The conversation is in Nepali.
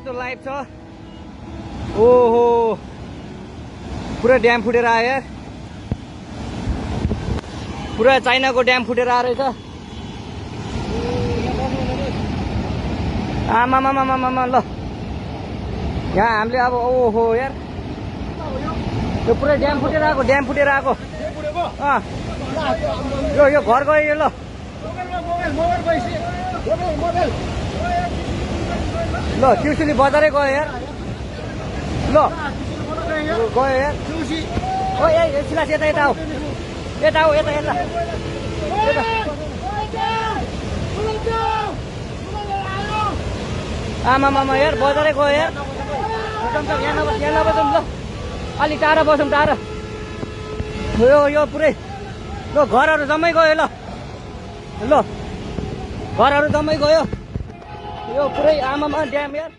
यस्तो लाइफ छ ओहो पुरा ड्याम फुटेर आयो यार पुरा चाइनाको ड्याम फुटेर आएर रहेछ आमामामामामा ल यहाँ हामीले अब ओहो यार यो पुरै ड्याम फुटेर आएको यो घर गयो यो ल ल ट्युसुली बजारै गयो यार ल गयो यार ओ ए सिलास यता आऊ यता आमामामा यार बजारै गयो यार यहाँ नबसौँ ल अलि टाढा बसौँ टाढा यो पुरै ल घरहरू जम्मै गयो ल घरहरू जम्मै गयो यो पुरै आमामा ड्याम यार